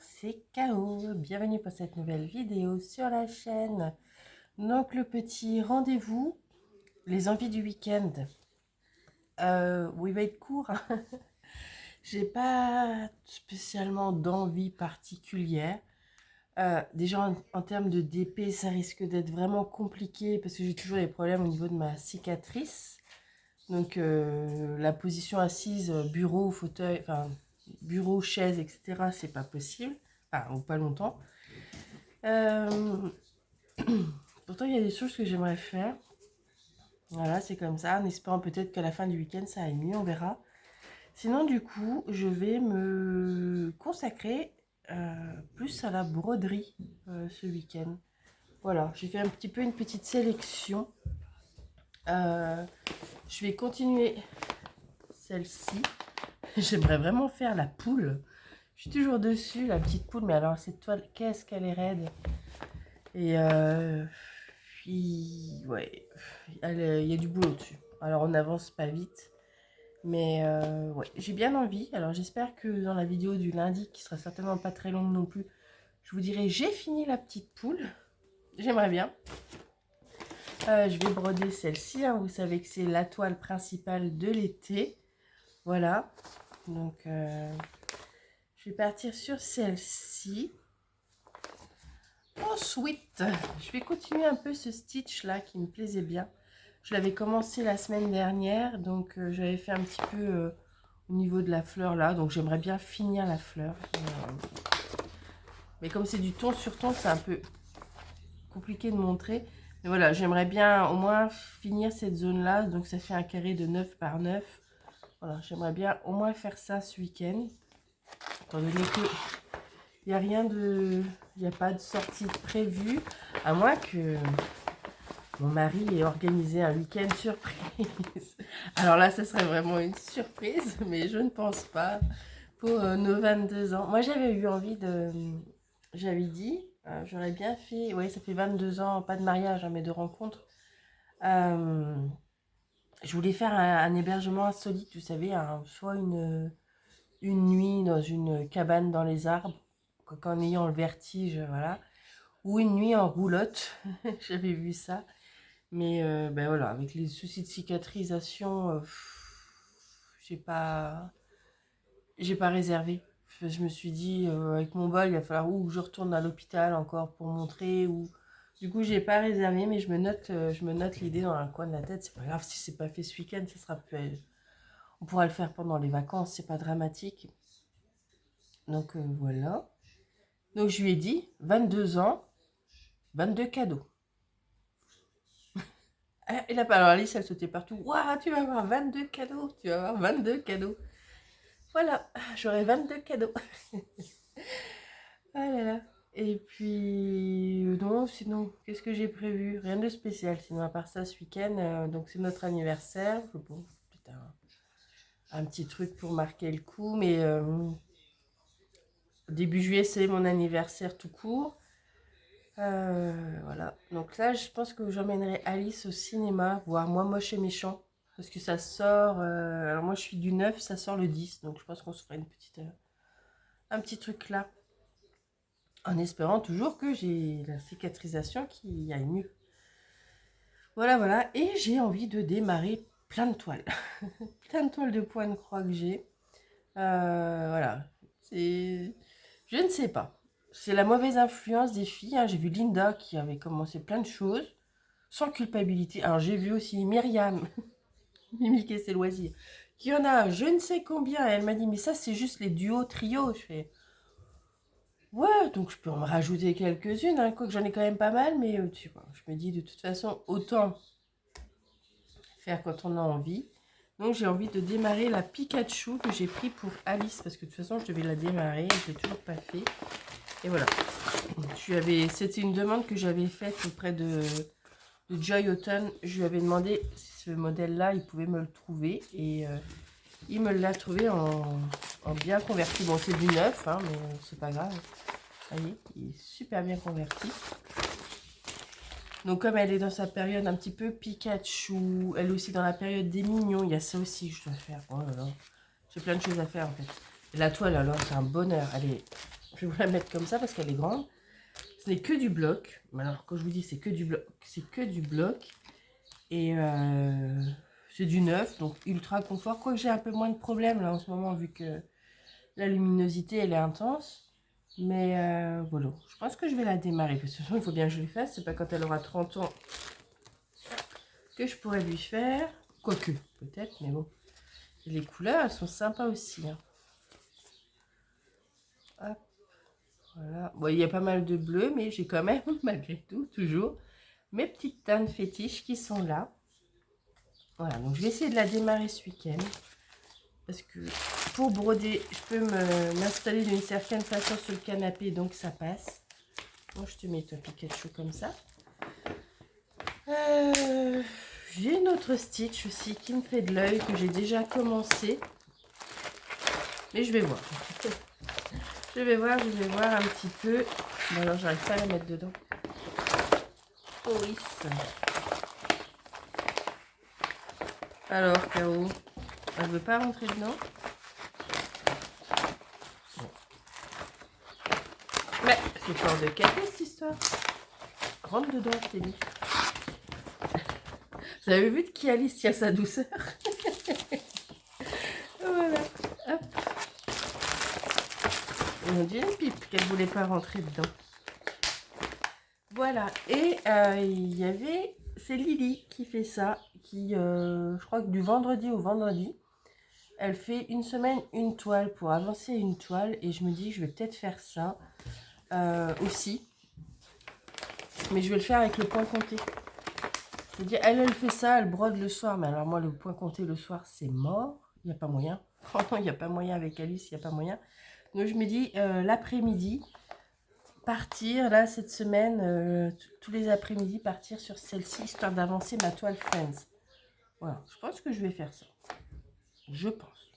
c'est K.O. Bienvenue pour cette nouvelle vidéo sur la chaîne. Donc le petit rendez-vous, les envies du week-end. Il va être court. J'ai pas spécialement d'envie particulière. Déjà en termes de DP, ça risque d'être vraiment compliqué parce que j'ai toujours des problèmes au niveau de ma cicatrice. Donc la position assise, bureau, fauteuil, enfin bureau, chaise, etc. c'est pas possible. Enfin, ou pas longtemps. Euh, Pourtant, il y a des choses que j'aimerais faire. Voilà, c'est comme ça, en espérant peut-être qu'à la fin du week-end, ça aille mieux, on verra. Sinon, du coup, je vais me consacrer plus à la broderie ce week-end. Voilà, j'ai fait un petit peu une petite sélection. Euh, je vais continuer celle-ci. J'aimerais vraiment faire la poule. Je suis toujours dessus, la petite poule, mais alors cette toile, qu'est-ce qu'elle est raide. Et puis, ouais, il y a du boulot dessus. Alors, on n'avance pas vite. Mais ouais, j'ai bien envie. Alors, j'espère que dans la vidéo du lundi, qui sera certainement pas très longue non plus, je vous dirai j'ai fini la petite poule. J'aimerais bien. Je vais broder celle-ci. Hein. Vous savez que c'est la toile principale de l'été. Voilà. Donc, je vais partir sur celle-ci. Ensuite, je vais continuer un peu ce stitch là qui me plaisait bien. Je l'avais commencé la semaine dernière, donc j'avais fait un petit peu au niveau de la fleur là, donc j'aimerais bien finir la fleur. Mais comme c'est du ton sur ton, c'est un peu compliqué de montrer. Mais voilà, j'aimerais bien au moins finir cette zone là, donc ça fait un carré de 9 par 9. Voilà, j'aimerais bien au moins faire ça ce week-end, étant donné que il n'y a rien de... Il n'y a pas de sortie prévue, à moins que mon mari ait organisé un week-end surprise. Alors là, ce serait vraiment une surprise, mais je ne pense pas pour nos 22 ans. Moi, j'avais eu envie de... J'avais dit, j'aurais bien fait... Oui, ça fait 22 ans, pas de mariage, hein, mais de rencontre. Je voulais faire un hébergement insolite, vous savez, soit une nuit dans une cabane dans les arbres, en ayant le vertige, voilà. Ou une nuit en roulotte, j'avais vu ça. Mais ben voilà, avec les soucis de cicatrisation, j'ai pas réservé. Je me suis dit, avec mon bol, il va falloir ou que je retourne à l'hôpital encore pour montrer, ou... Du coup, j'ai pas réservé, mais je me note l'idée dans un coin de la tête. C'est pas grave si c'est pas fait ce week-end, ça sera plus... On pourra le faire pendant les vacances, c'est pas dramatique. Donc voilà. Donc je lui ai dit, 22 ans, 22 cadeaux. Et là, alors Alice, elle sautait partout. Waouh, tu vas avoir 22 cadeaux. Tu vas avoir 22 cadeaux. Voilà, j'aurai 22 cadeaux. Ah là là. Et puis, non, sinon, qu'est-ce que j'ai prévu? Rien de spécial. Sinon, à part ça, ce week-end, donc c'est notre anniversaire. Bon, peut-être un petit truc pour marquer le coup. Mais début juillet, c'est mon anniversaire tout court. Voilà. Donc là, je pense que j'emmènerai Alice au cinéma, voir Moi Moche et Méchant. Parce que ça sort... alors moi, je suis du 9, ça sort le 10. Donc je pense qu'on se fera un petit truc là. En espérant toujours que j'ai la cicatrisation qui aille mieux. Voilà, voilà. Et j'ai envie de démarrer plein de toiles. Plein de toiles de pointe croix que j'ai. Voilà. C'est... Je ne sais pas. C'est la mauvaise influence des filles. Hein. J'ai vu Linda qui avait commencé plein de choses sans culpabilité. Alors j'ai vu aussi Myriam, Mimique et ses loisirs, qui en a je ne sais combien. Et elle m'a dit, mais ça c'est juste les duos, trios. Je fais, ouais, donc je peux en rajouter quelques-unes. Hein. Quoique j'en ai quand même pas mal, mais tu vois, je me dis de toute façon, autant faire quand on a envie. Donc j'ai envie de démarrer la Pikachu que j'ai pris pour Alice, parce que de toute façon je devais la démarrer, je ne l'ai toujours pas fait. Et voilà. C'était une demande que j'avais faite auprès de Joy Autumn. Je lui avais demandé si ce modèle-là, il pouvait me le trouver. Et il me l'a trouvé en bien converti. Bon, c'est du neuf, hein, mais c'est pas grave. Vous voyez, il est super bien converti. Donc comme elle est dans sa période un petit peu Pikachu, elle est aussi dans la période des mignons, il y a ça aussi que je dois faire. Oh là là, j'ai plein de choses à faire en fait. Et la toile alors, c'est un bonheur. Elle est Je vais vous la mettre comme ça parce qu'elle est grande. Ce n'est que du bloc. Mais alors, quand je vous dis c'est que du bloc, c'est que du bloc. Et c'est du neuf, donc ultra confort. Quoique j'ai un peu moins de problèmes là en ce moment, vu que la luminosité elle est intense. Mais voilà, je pense que je vais la démarrer. Parce que de toute façon, il faut bien que je lui fasse. C'est pas quand elle aura 30 ans que je pourrais lui faire. Quoique, peut-être, mais bon. Et les couleurs, elles sont sympas aussi. Hein. Hop, voilà. Bon, il y a pas mal de bleu, mais j'ai quand même, malgré tout, toujours, mes petites teintes fétiches qui sont là. Voilà, donc je vais essayer de la démarrer ce week-end. Parce que pour broder, je peux m'installer d'une certaine façon sur le canapé, donc ça passe. Bon, je te mets ton Pikachu comme ça. J'ai une autre Stitch aussi qui me fait de l'œil, que j'ai déjà commencé. Mais je vais voir. Je vais voir un petit peu. Bon, alors, j'arrive pas à la mettre dedans. Oh oui. Alors, K.O. Elle veut pas rentrer dedans. Mais c'est fort de café cette histoire. Rentre dedans, je t'ai dit. Vous avez vu de qui Alice tient sa douceur. Voilà. Hop. On dit une pipe qu'elle voulait pas rentrer dedans. Voilà. Et il y avait... C'est Lily qui fait ça. Qui, je crois que du vendredi au vendredi, elle fait une semaine une toile pour avancer une toile. Et je me dis, je vais peut-être faire ça aussi. Mais je vais le faire avec le point compté. C'est-à-dire, elle fait ça, elle brode le soir. Mais alors moi, le point compté le soir, c'est mort. Il n'y a pas moyen. Franchement, il n'y a pas moyen avec Alice, il n'y a pas moyen. Donc je me dis, l'après-midi, partir, là, cette semaine, tous les après-midi, partir sur celle-ci, histoire d'avancer ma toile Friends. Voilà, je pense que je vais faire ça. Je pense.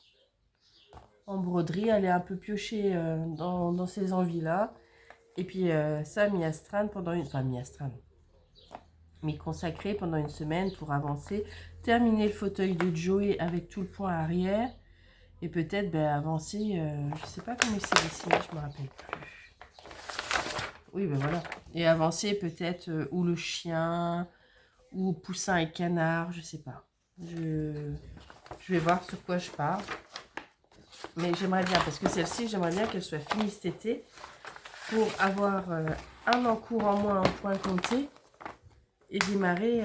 En broderie, elle est un peu piochée dans ces envies-là. Et puis ça, m'y astreindre pendant une... Enfin, m'y astreindre. M'y consacrer pendant une semaine pour avancer. Terminer le fauteuil de Joey avec tout le point arrière. Et peut-être avancer, je sais pas comment il s'est dessiné, je me rappelle plus. Oui, ben voilà. Et avancer peut-être ou le chien, ou poussin et canard, je sais pas. Je vais voir sur quoi je pars. Mais j'aimerais bien, parce que celle-ci, j'aimerais bien qu'elle soit finie cet été pour avoir un encours en moins en point compté et démarrer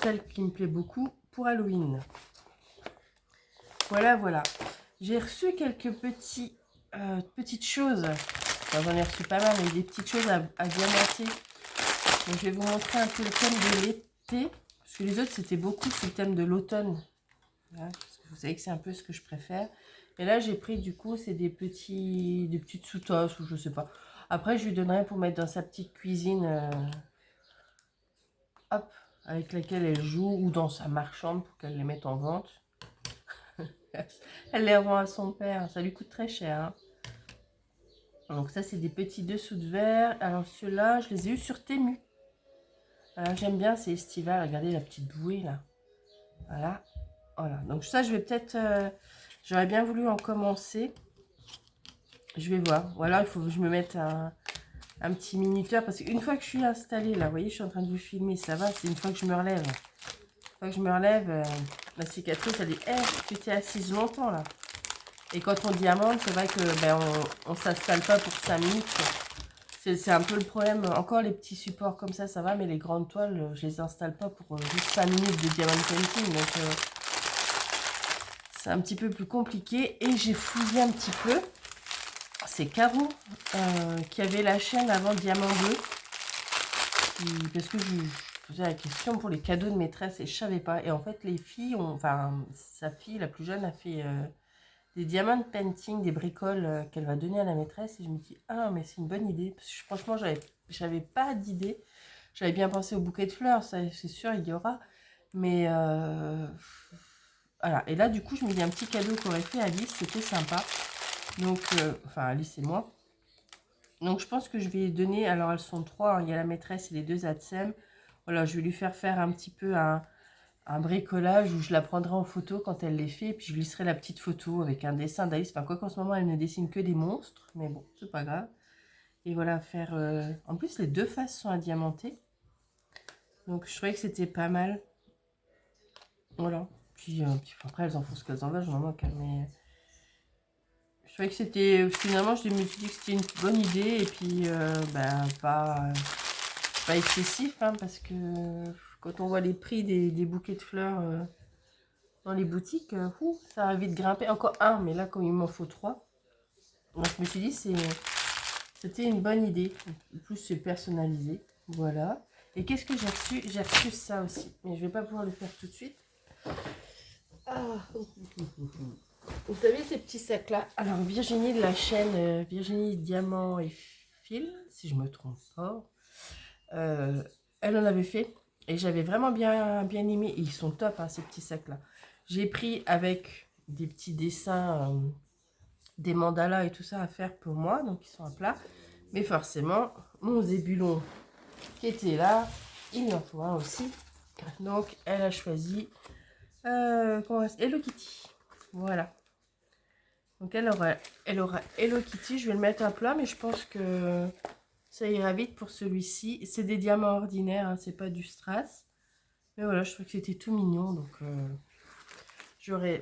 celle qui me plaît beaucoup pour Halloween. Voilà, voilà. J'ai reçu quelques petites choses. Enfin, j'en ai reçu pas mal, mais des petites choses à diamanter. Donc, je vais vous montrer un peu le thème de l'été. Parce que les autres, c'était beaucoup sur le thème de l'automne. Voilà, parce que vous savez que c'est un peu ce que je préfère. Et là, j'ai pris, du coup, c'est des petites sous-tasses ou je sais pas. Après, je lui donnerai pour mettre dans sa petite cuisine, hop, avec laquelle elle joue, ou dans sa marchande pour qu'elle les mette en vente. Elle les revend à son père. Ça lui coûte très cher. Hein. Donc ça, c'est des petits dessous de verre. Alors ceux-là, je les ai eus sur Temu. Alors j'aime bien, c'est estival. Regardez la petite bouée là. Voilà. Voilà. Donc ça, je vais peut-être... j'aurais bien voulu en commencer. Je vais voir. Voilà, il faut que je me mette un petit minuteur. Parce qu'une fois que je suis installée, là, vous voyez, je suis en train de vous filmer. Ça va, c'est une fois que je me relève. Une fois que je me relève, la cicatrice, elle dit, hey, tu t'es assise longtemps là. Et quand on diamante, c'est vrai que on s'installe pas pour 5 minutes. C'est un peu le problème. Encore les petits supports comme ça va, mais les grandes toiles, je les installe pas pour juste 5 minutes de diamant painting. Donc c'est un petit peu plus compliqué. Et j'ai fouillé un petit peu. C'est Caro qui avait la chaîne avant Diamant Bleu. Parce que je posais la question pour les cadeaux de maîtresse et je savais pas. Et en fait, les filles ont... Enfin, sa fille, la plus jeune, a fait... des diamants painting, des bricoles qu'elle va donner à la maîtresse. Et je me dis, ah, mais c'est une bonne idée. Parce que franchement, j'avais pas d'idée. J'avais bien pensé au bouquet de fleurs, ça c'est sûr, il y aura. Mais voilà. Et là, du coup, je me dis un petit cadeau qu'aurait fait Alice, c'était sympa. Donc, enfin, Alice et moi. Donc, je pense que je vais donner. Alors, elles sont 3. Hein, il y a la maîtresse et les 2 ATSEM. Voilà, je vais lui faire un petit peu un bricolage où je la prendrai en photo quand elle les fait. Et puis je lui laisserai la petite photo avec un dessin d'Alice. Enfin, quoi qu'en ce moment, elle ne dessine que des monstres. Mais bon, c'est pas grave. Et voilà, faire... En plus, les deux faces sont à diamanter. Donc, je trouvais que c'était pas mal. Voilà. Puis après, elles en font ce qu'elles en veulent, je m'en moque. Hein, mais je trouvais que c'était... Finalement, je me suis dit que c'était une bonne idée. Et puis, bah, pas excessif. Hein, parce que quand on voit les prix des bouquets de fleurs dans les boutiques, ça va vite grimper. Encore un, mais là, comme il m'en faut trois. Donc, je me suis dit, c'était une bonne idée. En plus, c'est personnalisé. Voilà. Et qu'est-ce que j'ai reçu? J'ai reçu ça aussi. Mais je vais pas pouvoir le faire tout de suite. Ah. Vous savez, ces petits sacs-là. Alors, Virginie de la chaîne Virginie Diamant et Fil, si je me trompe pas, elle en avait fait. Et j'avais vraiment bien aimé. Et ils sont top, hein, ces petits sacs-là. J'ai pris avec des petits dessins, des mandalas et tout ça à faire pour moi. Donc, ils sont à plat. Mais forcément, mon zébulon qui était là, il en faut un aussi. Donc, elle a choisi Hello Kitty. Voilà. Donc, elle aura Hello Kitty. Je vais le mettre à plat, mais je pense que ça ira vite pour celui-ci. C'est des diamants ordinaires, hein, c'est pas du strass. Mais voilà, je trouve que c'était tout mignon. Donc,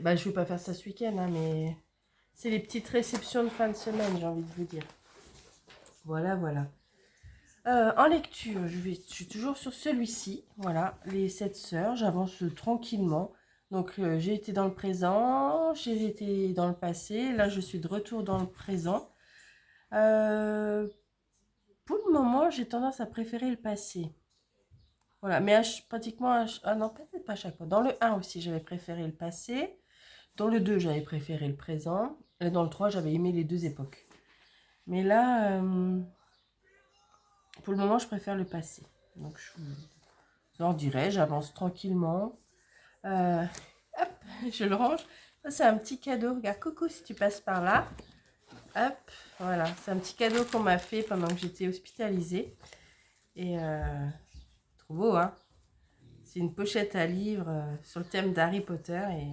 bah, je vais pas faire ça ce week-end, hein, mais c'est les petites réceptions de fin de semaine, j'ai envie de vous dire. Voilà, voilà. En lecture, je suis toujours sur celui-ci. Voilà, les 7 sœurs. J'avance tranquillement. Donc, j'ai été dans le présent, j'ai été dans le passé. Là, je suis de retour dans le présent. Euh, pour le moment, j'ai tendance à préférer le passé. Voilà, mais pratiquement, ah non, peut-être pas à chaque fois. Dans le 1 aussi, j'avais préféré le passé. Dans le 2, j'avais préféré le présent. Et dans le 3, j'avais aimé les deux époques. Mais là, pour le moment, je préfère le passé. Donc, je leur dirai, j'avance tranquillement. Hop, je le range. Ça, c'est un petit cadeau. Regarde, coucou si tu passes par là. Hop, voilà. C'est un petit cadeau qu'on m'a fait pendant que j'étais hospitalisée. Et trop beau, hein. C'est une pochette à livres sur le thème d'Harry Potter. Et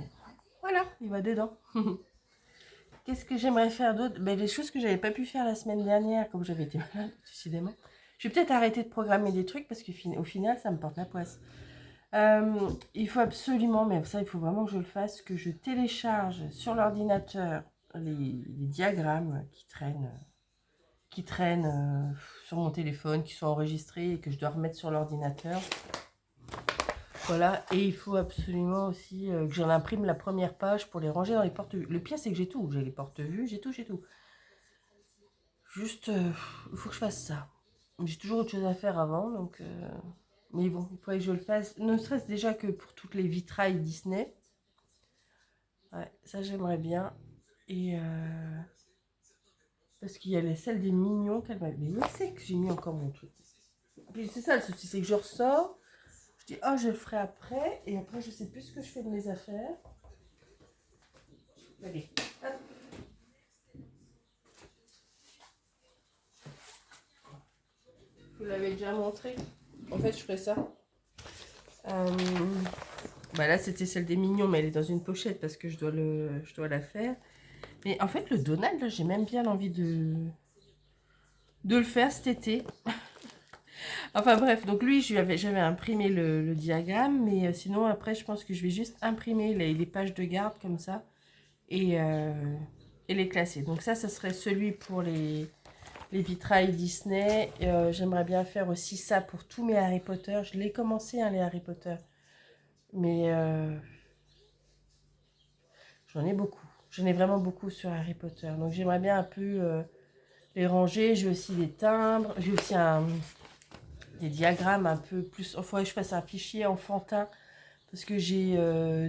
voilà, il va dedans. Qu'est-ce que j'aimerais faire d'autre? Ben, les choses que j'avais pas pu faire la semaine dernière, comme j'avais été malade, décidément. Je vais peut-être arrêter de programmer des trucs parce qu'au final, ça me porte la poisse. Il faut absolument, mais ça, il faut vraiment que je le fasse, que je télécharge sur l'ordinateur les diagrammes qui traînent sur mon téléphone, qui sont enregistrés et que je dois remettre sur l'ordinateur. Voilà, et il faut absolument aussi que j'en imprime la première page pour les ranger dans les porte-vues. Le pire, c'est que j'ai tout. J'ai les porte-vues, j'ai tout, j'ai tout. Juste, il faut que je fasse ça. J'ai toujours autre chose à faire avant, donc... Mais bon, il faudrait que je le fasse. Ne serait-ce déjà que pour toutes les vitrailles Disney. Ouais, ça j'aimerais bien. Et parce qu'il y a celle des mignons qu'elle m'a... Mais où c'est que j'ai mis encore mon truc? Puis c'est ça le souci, c'est que je ressors. Je dis, oh, je le ferai après. Et après, je sais plus ce que je fais de mes affaires. Allez, hop. Je vous l'avais déjà montré. En fait, je ferai ça. Bah là, c'était celle des mignons, mais elle est dans une pochette parce que je dois la faire. Mais en fait, le Donald, là, j'ai même bien envie de le faire cet été. Enfin bref, donc lui, j'avais imprimé le diagramme, mais sinon, après, je pense que je vais juste imprimer les pages de garde comme ça et les classer. Donc ça serait celui pour les vitrailles Disney. J'aimerais bien faire aussi ça pour tous mes Harry Potter. Je l'ai commencé, hein, les Harry Potter. Mais j'en ai beaucoup. J'en ai vraiment beaucoup sur Harry Potter. Donc j'aimerais bien un peu les ranger. J'ai aussi des timbres. J'ai aussi des diagrammes un peu plus... Il faudrait que je fasse un fichier enfantin. Parce que j'ai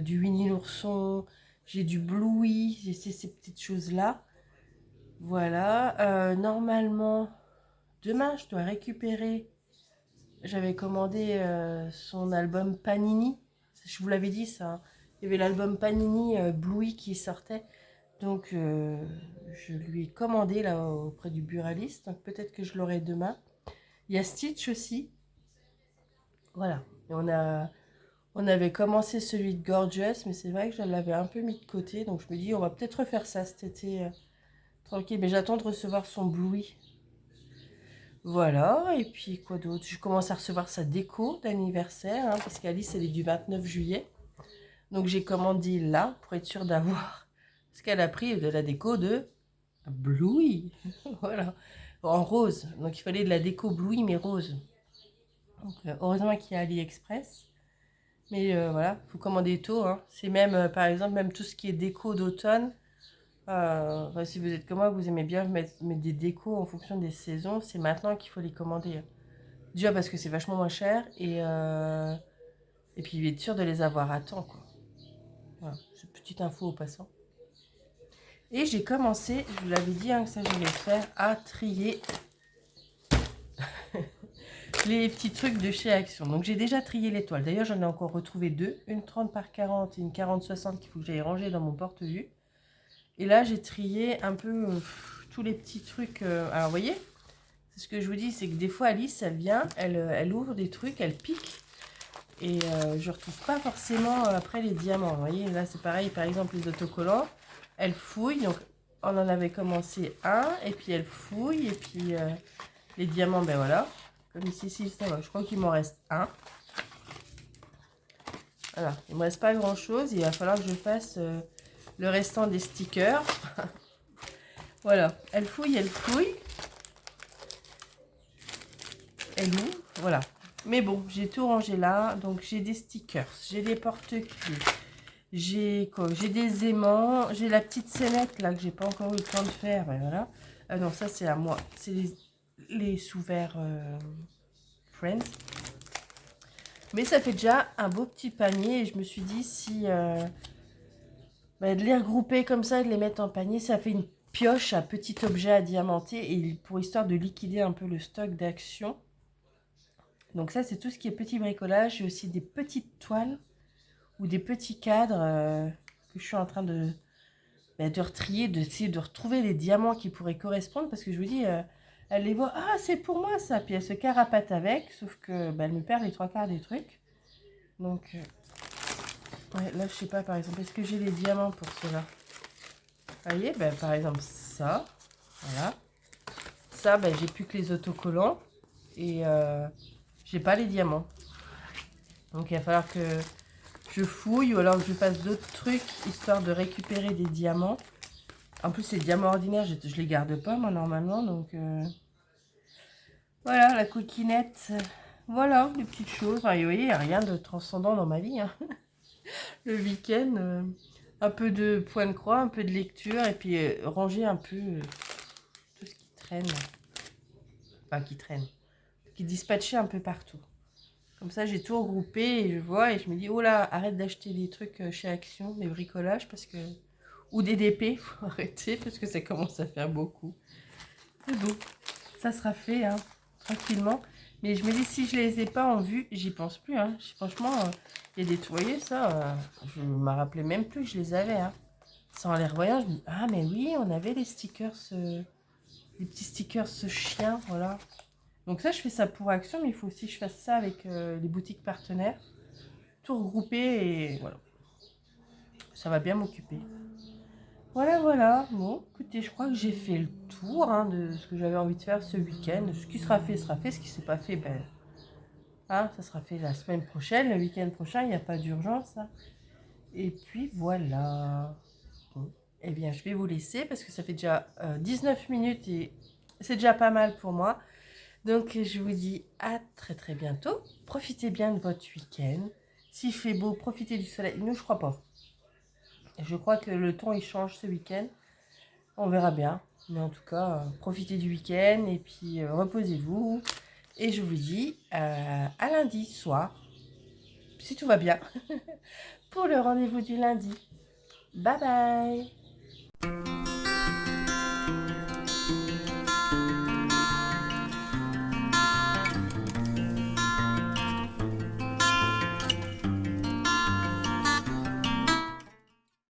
du Winnie l'ourson. J'ai du Bluey. J'ai ces petites choses-là. Voilà. Normalement, demain, je dois récupérer... J'avais commandé son album Panini. Je vous l'avais dit, ça. Hein. Il y avait l'album Panini Bluey qui sortait. Donc, je lui ai commandé là auprès du buraliste. Donc, peut-être que je l'aurai demain. Il y a Stitch aussi. Voilà. Et on avait commencé celui de Gorgeous, mais c'est vrai que je l'avais un peu mis de côté. Donc, je me dis, on va peut-être refaire ça cet été tranquille. Mais j'attends de recevoir son Bluey. Voilà, et puis quoi d'autre? Je commence à recevoir sa déco d'anniversaire, hein, parce qu'Alice, elle est du 29 juillet. Donc j'ai commandé là, pour être sûre d'avoir ce qu'elle a pris de la déco de Bluey. Voilà, en rose. Donc il fallait de la déco Bluey, mais rose. Donc, heureusement qu'il y a AliExpress. Mais voilà, il faut commander tôt, hein. C'est même, par exemple, même tout ce qui est déco d'automne. Enfin, si vous êtes comme moi, vous aimez bien mettre des décos en fonction des saisons, c'est maintenant qu'il faut les commander, hein. Déjà parce que c'est vachement moins cher et puis être sûr de les avoir à temps, quoi. Voilà, cette petite info au passant. Et j'ai commencé, je vous l'avais dit, hein, que ça je vais faire, à trier les petits trucs de chez Action. Donc j'ai déjà trié les toiles. D'ailleurs, j'en ai encore retrouvé deux. Une 30 par 40 et une 40-60 qu'il faut que j'aille ranger dans mon porte-vue. Et là, j'ai trié un peu tous les petits trucs. Alors, vous voyez, c'est ce que je vous dis, c'est que des fois, Alice, elle vient, elle ouvre des trucs, elle pique. Et je ne retrouve pas forcément après les diamants. Vous voyez, là, c'est pareil, par exemple, les autocollants. Elle fouille, donc on en avait commencé un, et puis elle fouille, et puis les diamants, ben voilà. Comme ici, ça va. Je crois qu'il m'en reste un. Voilà, il ne me reste pas grand-chose. Il va falloir que je fasse le restant des stickers. Voilà, elle fouille, elle fouille. Elle ouvre, voilà. Mais bon, j'ai tout rangé là. Donc, j'ai des stickers, j'ai des porte-clés, j'ai quoi? J'ai des aimants, j'ai la petite scénette là que j'ai pas encore eu le temps de faire. Ben voilà. Ah non, ça c'est à moi. C'est les sous-verts Friends. Mais ça fait déjà un beau petit panier. Et je me suis dit, si de les regrouper comme ça, de les mettre en panier, ça fait une pioche à petit objet à diamanter. Et pour histoire de liquider un peu le stock d'Action. Donc ça, c'est tout ce qui est petit bricolage. J'ai aussi des petites toiles ou des petits cadres que je suis en train de retrier, d'essayer de retrouver les diamants qui pourraient correspondre. Parce que je vous dis, elle les voit, ah c'est pour moi ça. Puis elle se carapate avec, sauf que elle me perd les trois quarts des trucs. Donc ouais, là je sais pas, par exemple, est-ce que j'ai les diamants pour cela? Vous voyez, par exemple ça, voilà. Ça, j'ai plus que les autocollants et j'ai pas les diamants. Donc il va falloir que je fouille ou alors que je fasse d'autres trucs histoire de récupérer des diamants. En plus, ces diamants ordinaires, je les garde pas moi normalement. Donc voilà, la coquinette. Voilà, les petites choses. Enfin, vous voyez, il n'y a rien de transcendant dans ma vie, hein. Le week-end, un peu de point de croix, un peu de lecture et puis ranger un peu tout ce qui traîne. Enfin, qui traîne. Qui dispatchait un peu partout. Comme ça, j'ai tout regroupé et je vois et je me dis, oh là, arrête d'acheter des trucs chez Action, des bricolages, parce que... Ou des DP, faut arrêter, parce que ça commence à faire beaucoup. C'est bon, ça sera fait, hein, tranquillement. Mais je me dis, si je les ai pas en vue, j'y pense plus, hein. Franchement, il y a des trucs, vous voyez, ça, je ne me rappelais même plus que je les avais, hein. Sans les revoyant, je me dis, ah mais oui, on avait les stickers, les petits stickers, ce chien, voilà. Donc ça, je fais ça pour Action, mais il faut aussi que je fasse ça avec les boutiques partenaires. Tout regrouper et voilà. Ça va bien m'occuper. Voilà, voilà. Bon, écoutez, je crois que j'ai fait le tour hein, de ce que j'avais envie de faire ce week-end. Ce qui sera fait, sera fait. Ce qui ne s'est pas fait, ça sera fait la semaine prochaine. Le week-end prochain, il n'y a pas d'urgence. Hein. Et puis voilà. Bon. Eh bien, je vais vous laisser parce que ça fait déjà 19 minutes et c'est déjà pas mal pour moi. Donc, je vous dis à très très bientôt. Profitez bien de votre week-end. S'il fait beau, profitez du soleil. Nous, je crois pas. Je crois que le temps, il change ce week-end. On verra bien. Mais en tout cas, profitez du week-end et puis reposez-vous. Et je vous dis à lundi soir, si tout va bien, pour le rendez-vous du lundi. Bye bye!